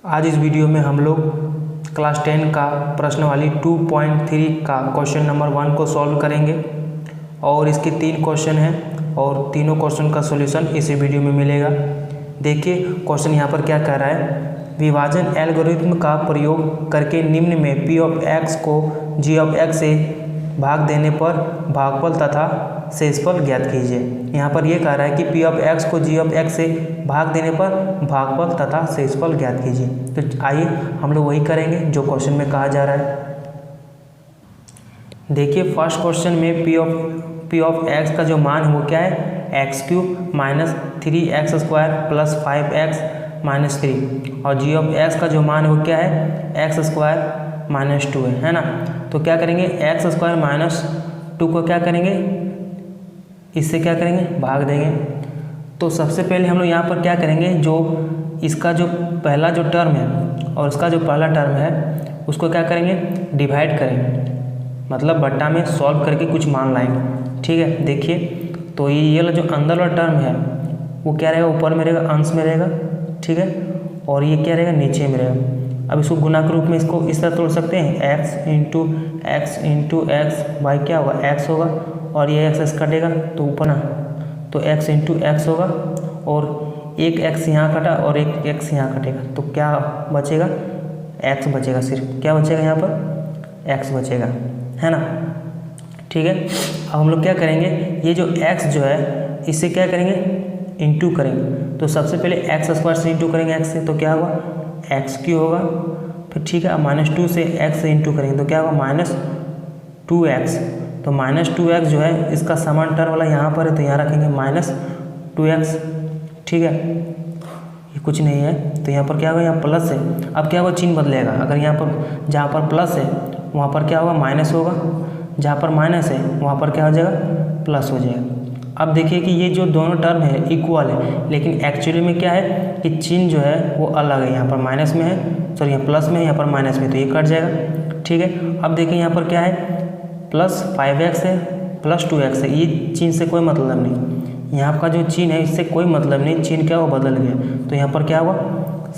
आज इस वीडियो में हम लोग क्लास 10 का प्रश्नावली 2.3 का क्वेश्चन नंबर 1 को सॉल्व करेंगे और इसके 3 क्वेश्चन हैं और तीनों क्वेश्चन का सॉल्यूशन इसी वीडियो में मिलेगा। देखिए क्वेश्चन यहाँ पर क्या कह रहा है, विभाजन एल्गोरिथ्म का प्रयोग करके निम्न में p ऑफ x को g ऑफ x से भाग देने पर भागफल तथा शेषफल ज्ञात कीजिए। यहाँ पर ये कह रहा है कि p ऑफ x को g ऑफ x से भाग देने पर भागफल तथा शेषफल ज्ञात कीजिए। तो आइए हम लोग वही करेंगे जो क्वेश्चन में कहा जा रहा है। देखिए फर्स्ट क्वेश्चन में p ऑफ x का जो मान है वो क्या है, x³ minus 3x² plus 5x minus 3 और g ऑफ x का जो मान है वो क्या है, x² माइनस 2 है ना। तो क्या करेंगे, x² माइनस 2 को क्या करेंगे, इससे क्या करेंगे, भाग देंगे। तो सबसे पहले हम लोग यहाँ पर क्या करेंगे, जो इसका जो पहला जो टर्म है और इसका जो पहला टर्म है उसको क्या करेंगे, डिवाइड करेंगे, मतलब बट्टा में सॉल्व करके कुछ मान लाएंगे। ठीक है, देखिए तो ये वाला जो अंदर वाला टर्म है वो क्या रहेगा, ऊपर में रहेगा, अंश में रहेगा। ठीक है, और ये क्या रहेगा, नीचे में रहेगा। अब इसको गुना के रूप में इसको इस तरह तोड़ सकते हैं, x इंटू एक्स बाई क्या होगा, x होगा और ये x कटेगा तो ऊपर ना, तो x इंटू एक्स होगा और एक x यहाँ कटा और एक x यहाँ कटेगा तो क्या बचेगा, x बचेगा। सिर्फ क्या बचेगा, यहाँ पर x बचेगा, है ना। ठीक है, अब हम लोग क्या करेंगे, ये जो x जो है इससे क्या करेंगे, इंटू करेंगे। तो सबसे पहले x² से इंटू करेंगे x से, तो क्या होगा, x³ होगा। फिर ठीक है, अब -2 से x से इंटू करेंगे तो क्या होगा, -2x। तो -2x जो है इसका समान टर्म वाला यहाँ पर है तो यहाँ रखेंगे -2x। ठीक है, ये कुछ नहीं है तो यहाँ पर क्या होगा, यहाँ प्लस है। अब क्या होगा, चिन्ह बदलेगा। अगर यहाँ पर जहाँ पर प्लस है वहाँ पर क्या होगा, माइनस होगा, जहाँ पर माइनस है वहाँ पर क्या हो जाएगा, प्लस हो जाएगा। अब देखिए कि ये जो दोनों टर्म है इक्वल है, लेकिन एक्चुअली में क्या है कि चिन्ह जो है वो अलग है। यहाँ पर माइनस में है, सॉरी यहाँ प्लस में है, यहाँ पर माइनस में, तो ये कट जाएगा। ठीक है, अब देखिए यहाँ पर क्या है, प्लस 5x है प्लस 2x है, ये चिन्ह से कोई मतलब नहीं। यहाँ का जो चिन्ह है इससे कोई मतलब नहीं, चिन्ह क्या हुआ, बदल गया। तो यहाँ पर क्या हुआ,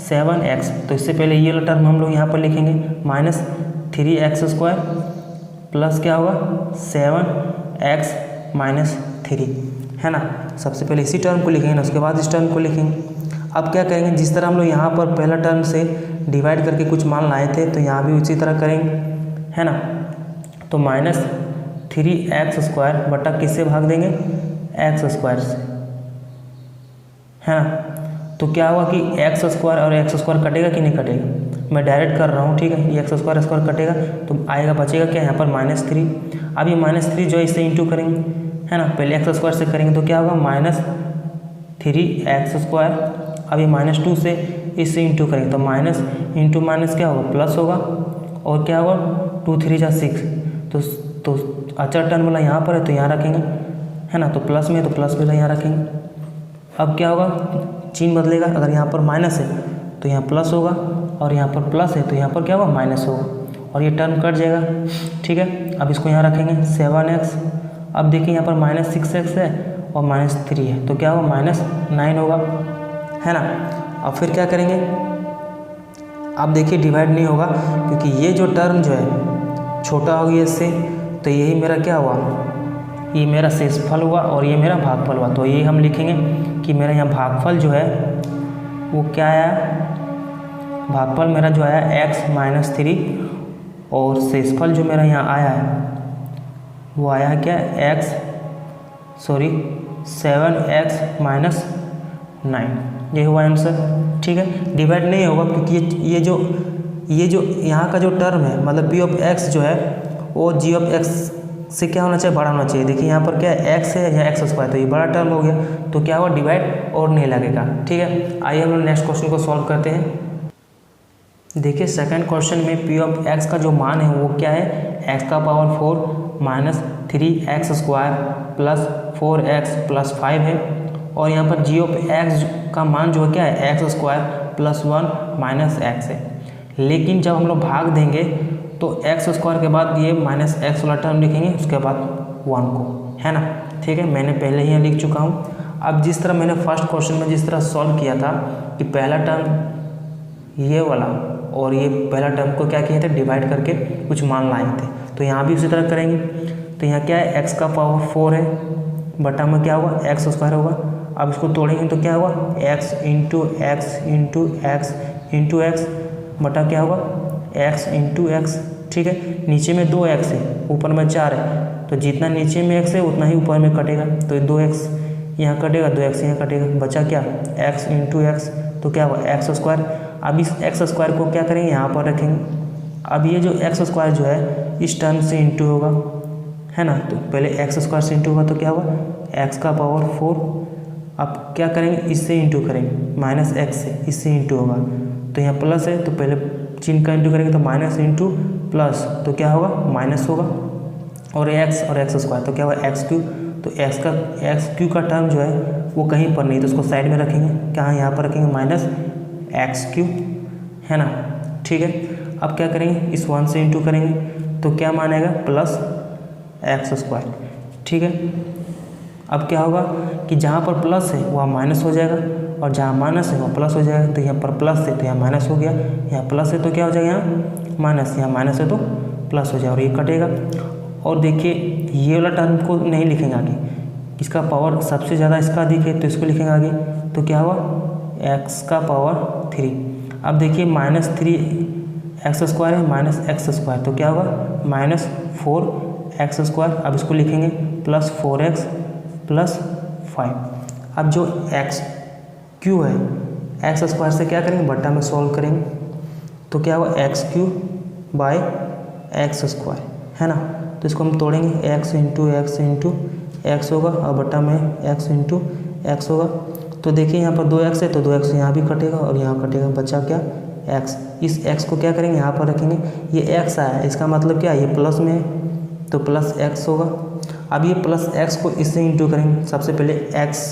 7x। तो इससे पहले ये वाला टर्म हम लोग यहाँ पर लिखेंगे -3x² प्लस क्या होगा, 7x माइनस 3, है ना। सबसे पहले इसी टर्म को लिखेंगे ना, उसके बाद इस टर्म को लिखेंगे। अब क्या करेंगे, जिस तरह हम लोग यहाँ पर पहला टर्म से डिवाइड करके कुछ मान लाए थे तो यहाँ भी उसी तरह करेंगे, है ना। तो -3x² बटा किससे भाग देंगे, x² से, है ना। तो क्या हुआ कि x² और x² कटेगा कि नहीं कटेगा, मैं डायरेक्ट कर रहा हूँ। ठीक है, ये x² कटेगा तो आएगा, बचेगा क्या, यहाँ पर -3। अब ये -3 जो है इससे इंटू करेंगे, है ना। पहले x² से करेंगे तो क्या होगा, -3x²। अब ये -2 से इससे इंटू करेंगे तो माइनस इंटू माइनस क्या होगा, प्लस होगा। और क्या होगा, 2 3 जा 6, तो अचर टर्म वाला यहाँ पर है तो यहाँ रखेंगे, है ना। तो प्लस में है तो प्लस वाला यहाँ रखेंगे। अब क्या होगा, चिन्ह बदलेगा। अगर यहाँ पर माइनस है तो यहाँ प्लस होगा और यहाँ पर प्लस है तो यहाँ पर क्या होगा, माइनस होगा और ये टर्म कट जाएगा। ठीक है, अब इसको यहाँ रखेंगे 7x। अब देखिए यहाँ पर -6x है और -3 है तो क्या होगा, -9 होगा, है ना। अब फिर क्या करेंगे, अब देखिए डिवाइड नहीं होगा क्योंकि ये जो टर्म जो है छोटा हो गया इससे, तो यही मेरा क्या हुआ, ये मेरा शेषफल हुआ और ये मेरा भागफल हुआ। तो ये हम लिखेंगे कि मेरा यहाँ भागफल जो है वो क्या आया, भागफल मेरा जो आया x माइनस 3 और शेषफल जो मेरा यहाँ आया है वो आया है क्या, 7x माइनस 9, ये हुआ आंसर। ठीक है, डिवाइड नहीं होगा क्योंकि ये जो यहाँ का जो टर्म है, मतलब p ऑफ x जो है वो g ऑफ x से क्या होना चाहिए, बड़ा होना चाहिए। देखिए यहाँ पर क्या है, x है, यहाँ x², तो ये बड़ा टर्म हो गया तो क्या हुआ, डिवाइड और नहीं लगेगा। ठीक है, आइए हम लोग नेक्स्ट क्वेश्चन को सॉल्व करते हैं। देखिए सेकंड क्वेश्चन में p ऑफ x का जो मान है वो क्या है, x⁴ minus 3x² plus 4x plus 5 है और यहाँ पर g ऑफ x का मान जो है क्या है, x² प्लस 1 माइनस x है। लेकिन जब हम लोग भाग देंगे तो x² के बाद ये -x वाला टर्म लिखेंगे, उसके बाद 1 को, है ना। ठीक है, मैंने पहले ही लिख चुका हूँ। अब जिस तरह मैंने फर्स्ट क्वेश्चन में जिस तरह सॉल्व किया था कि पहला टर्म ये वाला और ये पहला टर्म को क्या किए थे, डिवाइड करके कुछ मान लाए थे। तो यहाँ भी उसी तरह करेंगे। तो यहाँ क्या है, x का पावर 4 है, बटा में क्या होगा, एक्स स्क्वायर होगा। अब इसको तोड़ेंगे तो क्या होगा, x into x into x into x बटा क्या होगा, x इंटू एक्स। ठीक है, नीचे में 2x है, ऊपर में 4 है, तो जितना नीचे में x है उतना ही ऊपर में कटेगा। तो 2x यहाँ कटेगा, 2x यहाँ कटेगा, बचा क्या, x इंटू एक्स। तो क्या होगा, एक्स स्क्वायर। अब इस एक्स स्क्वायर को क्या करेंगे, यहाँ पर रखेंगे। अब ये जो एक्स स्क्वायर जो है इस टर्म से इंटू होगा, है ना। तो पहले एक्स स्क्वायर से इंटू होगा तो क्या होगा, एक्स का पावर 4। अब क्या करेंगे, इससे इंटू करेंगे, माइनस एक्स से, इससे इंटू होगा। तो यहाँ प्लस है तो पहले चिन्ह का इंटू करेंगे, तो माइनस इंटू प्लस, तो क्या होगा, माइनस होगा। और एक्स स्क्वायर तो क्या होगा, एक्स क्यू। तो एक्स क्यू का टर्म जो है वो कहीं पर नहीं, तो उसको साइड में रखेंगे। कहाँ, यहाँ पर रखेंगे, माइनस एक्स क्यू, है ना। ठीक है, अब क्या करेंगे, इस 1 से इंटू करेंगे तो क्या मानेगा, प्लस एक्स स्क्वायर। ठीक है, अब क्या होगा कि जहाँ पर प्लस है वहाँ माइनस हो जाएगा, और जहाँ माइनस है वहाँ प्लस हो जाएगा। तो यहाँ पर प्लस है तो यहाँ माइनस हो गया, यहाँ प्लस है तो क्या हो जाएगा, यहाँ माइनस, यहाँ माइनस है तो प्लस हो जाएगा, और ये कटेगा। और देखिए ये वाला टर्म को नहीं लिखेंगे आगे, इसका पावर सबसे ज़्यादा इसका अधिक है तो इसको लिखेंगे आगे। तो क्या हुआ, एक्स का पावर 3। अब देखिए माइनस 3 एक्स स्क्वायर है, माइनस एक्स स्क्वायर, तो क्या होगा, माइनस 4 एक्स स्क्वायर। अब इसको लिखेंगे प्लस 4x प्लस 5। अब जो एक्स क्यू है, एक्स स्क्वायर से क्या करेंगे, बट्टा में सॉल्व करेंगे। तो क्या होगा, x cube by x square, है ना। तो इसको हम तोड़ेंगे, एक्स इंटू एक्स होगा, और बट्टा में एक्स इंटू एक्स होगा। तो देखिए यहाँ पर 2x है तो 2x यहाँ भी कटेगा और यहाँ कटेगा, बचा क्या, x। इस x को क्या करेंगे, यहाँ पर रखेंगे। ये x आया है, इसका मतलब क्या है, ये प्लस में है तो प्लस x होगा। अब ये प्लस x को इससे इंटू करेंगे, सबसे पहले x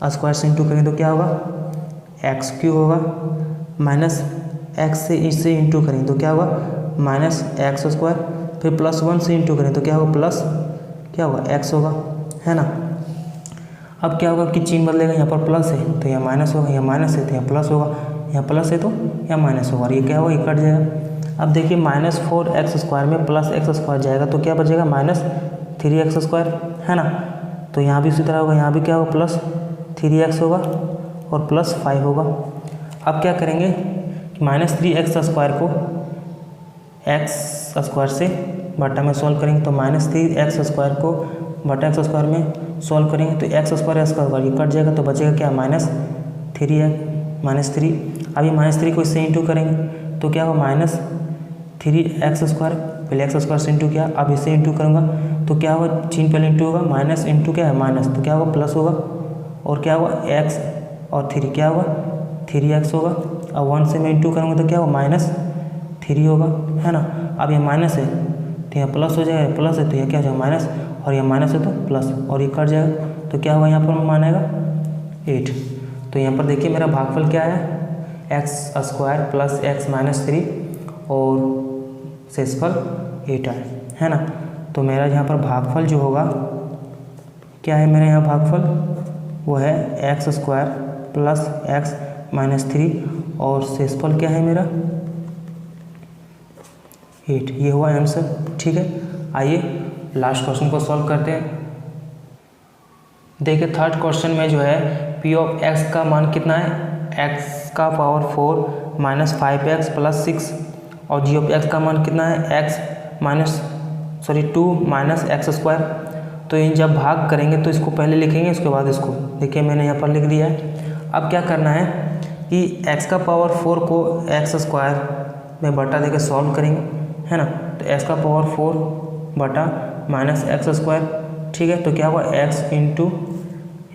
स्क्वायर से इंटू करेंगे तो क्या होगा, एक्स क्यू होगा, माइनस x से इससे इंटू करेंगे तो क्या होगा, माइनस एक्स स्क्वायर। फिर प्लस 1 से इंटू करें तो क्या होगा, प्लस क्या होगा, x होगा, है ना। अब क्या होगा कि चिन्ह बदलेगा, यहाँ पर प्लस है तो यहाँ माइनस होगा, यहाँ माइनस है तो यहाँ प्लस होगा, यहाँ प्लस है तो यहाँ माइनस होगा, और ये क्या होगा, ये कट जाएगा। अब देखिए माइनस 4x स्क्वायर में प्लस एक्स स्क्वायर जाएगा तो क्या बचेगा, माइनस 3x स्क्वायर, है ना। तो यहाँ भी उसी तरह होगा, यहाँ भी क्या होगा, प्लस 3x होगा और प्लस 5 होगा। अब क्या करेंगे, माइनस 3x स्क्वायर को एक्स स्क्वायर से बटा में सॉल्व करेंगे, तो माइनस 3x स्क्वायर को बटा एक्स स्क्वायर में सॉल्व करेंगे तो एक्स स्क्वायर ये कट जाएगा, तो बचेगा क्या, माइनस 3। अब ये माइनस 3 को इससे इंटू करेंगे तो क्या होगा, माइनस 3x स्क्वायर। पहले एक्स स्क्वायर से इंटू किया, अब इससे इंटू करूँगा तो क्या होगा, चिन्ह पहले इंटू होगा, माइनस इंटू क्या है, माइनस, तो क्या होगा, प्लस होगा। और क्या होगा, x और 3 क्या होगा, 3x होगा। अब 1 से मैं इंटू करूँगा तो क्या होगा, माइनस 3 होगा, है ना। अब ये माइनस है तो यहाँ प्लस हो जाएगा, प्लस है तो यह क्या हो जाएगा, माइनस, और ये माइनस है तो प्लस, और ये कट जाएगा तो क्या होगा, यहाँ पर मानेगा 8। तो यहाँ पर देखिए मेरा भागफल क्या है, x square plus x minus 3 और शेषफल 8 है ना। तो मेरा यहाँ पर भागफल जो होगा क्या है, मेरे यहाँ भागफल वो है x square plus x minus 3 और शेषफल क्या है मेरा 8। ये हुआ आंसर, ठीक है। आइए लास्ट क्वेश्चन को सॉल्व करते हैं। देखिए थर्ड क्वेश्चन में जो है पी ऑफ एक्स का मान कितना है, एक्स का पावर 4 माइनस 5x प्लस 6, और जी ऑफ एक्स का मान कितना है, एक्स 2 माइनस एक्स स्क्वायर। तो इन जब भाग करेंगे तो इसको पहले लिखेंगे, उसके बाद इसको देखिए मैंने यहाँ पर लिख दिया है। अब क्या करना है कि एक्स का पावर 4 को एक्स स्क्वायर में बटा देकर सॉल्व करेंगे, है ना। तो एक्स का पावर 4 बटा माइनस एक्स स्क्वायर, ठीक है। तो क्या हुआ, x into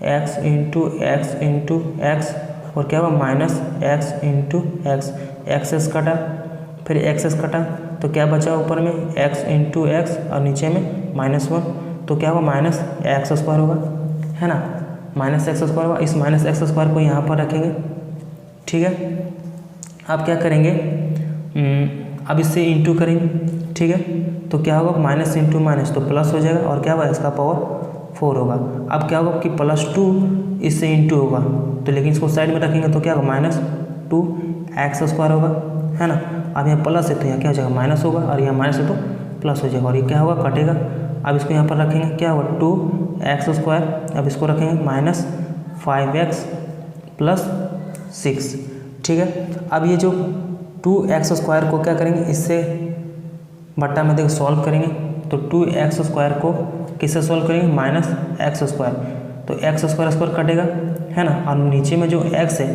x into x into x, और क्या हुआ, minus x into x, x's कटा, फिर एक्सेस कटा तो क्या बचा ऊपर में, एक्स इंटू एक्स और नीचे में -1, तो क्या हुआ, माइनस एक्स स्क्वायर होगा, है ना। माइनस एक्स स्क्वायर होगा, इस माइनस एक्स स्क्वायर को यहाँ पर रखेंगे, ठीक है। अब क्या करेंगे, अब इससे इंटू करेंगे, ठीक है। तो क्या होगा, माइनस इंटू माइनस तो प्लस हो जाएगा, और क्या होगा, इसका पावर 4 होगा। अब क्या होगा कि +2 इससे इंटू होगा, तो लेकिन इसको साइड में रखेंगे तो क्या होगा, -2 एक्स स्क्वायर होगा, है ना। अब यहाँ प्लस है तो यहाँ क्या हो जाएगा माइनस होगा, और यहाँ माइनस है तो प्लस हो जाएगा, और ये क्या होगा कटेगा। अब इसको यहाँ पर रखेंगे, क्या होगा 2x²। अब इसको रखेंगे -5x + 6, ठीक है। अब ये जो 2x² को क्या करेंगे, इससे बट्टा में देखो सॉल्व करेंगे, तो 2x² को किससे सॉल्व करेंगे, -x², तो x² कटेगा, है ना। और नीचे में जो x है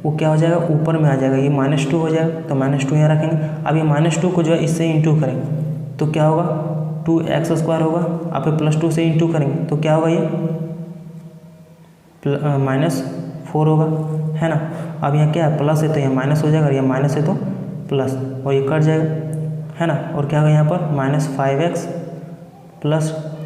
वो क्या हो जाएगा, ऊपर में आ जाएगा, ये -2 हो जाएगा, तो -2 यहाँ रखेंगे। अब ये -2 को जो है इससे इंटू करेंगे तो क्या होगा 2x² होगा। अब +2 से इंटू करेंगे तो क्या होगा, ये -4 होगा, है ना। अब यहाँ क्या है, प्लस है तो यहाँ माइनस हो जाएगा, और यहाँ माइनस है तो प्लस, और ये कट जाएगा, है ना। और क्या होगा यहाँ पर -5x +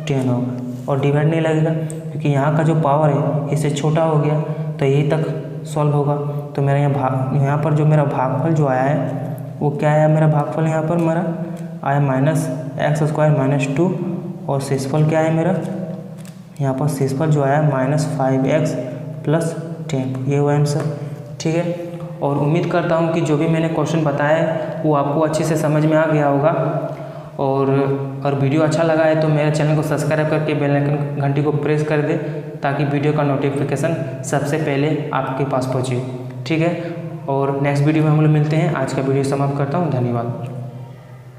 10 होगा, और डिवाइड नहीं लगेगा क्योंकि यहाँ का जो पावर है इससे छोटा हो गया, तो यही तक सॉल्व होगा। तो मेरा यहाँ पर जो मेरा भागफल जो आया है वो क्या आया, मेरा भागफल यहाँ पर मेरा आया -x² - 2, और शेषफल क्या है मेरा, यहाँ पर शेषफल जो आया -5x + 10, ये हुआ आंसर, ठीक है। और उम्मीद करता हूँ कि जो भी मैंने क्वेश्चन बताया है वो आपको अच्छे से समझ में आ गया होगा। और वीडियो अच्छा लगा है तो मेरे चैनल को सब्सक्राइब करके बेल आइकन घंटी को प्रेस कर दे, ताकि वीडियो का नोटिफिकेशन सबसे पहले आपके पास पहुँचे, ठीक है। और नेक्स्ट वीडियो में हम लोग मिलते हैं। आज का वीडियो समाप्त करता हूँ, धन्यवाद।